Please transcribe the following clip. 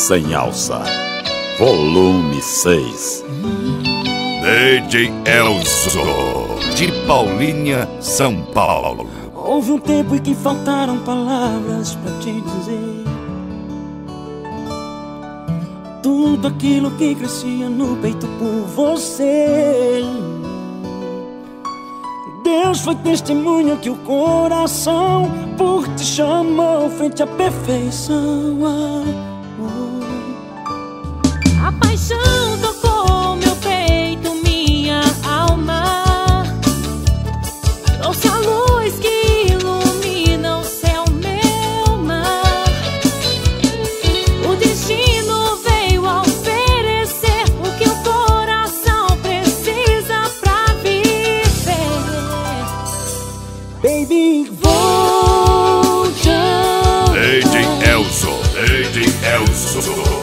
Sem Alça, volume 6. DJ Elzo, de Paulínia, São Paulo. Houve um tempo em que faltaram palavras pra te dizer tudo aquilo que crescia no peito por você. Deus foi testemunha que o coração por ti chamou frente à perfeição. A paixão tocou meu peito, minha alma. Trouxe a luz que ilumina o céu, meu mar. O destino veio a oferecer o que o coração precisa pra viver. Baby, volte. DJ Elzo, DJ Elzo.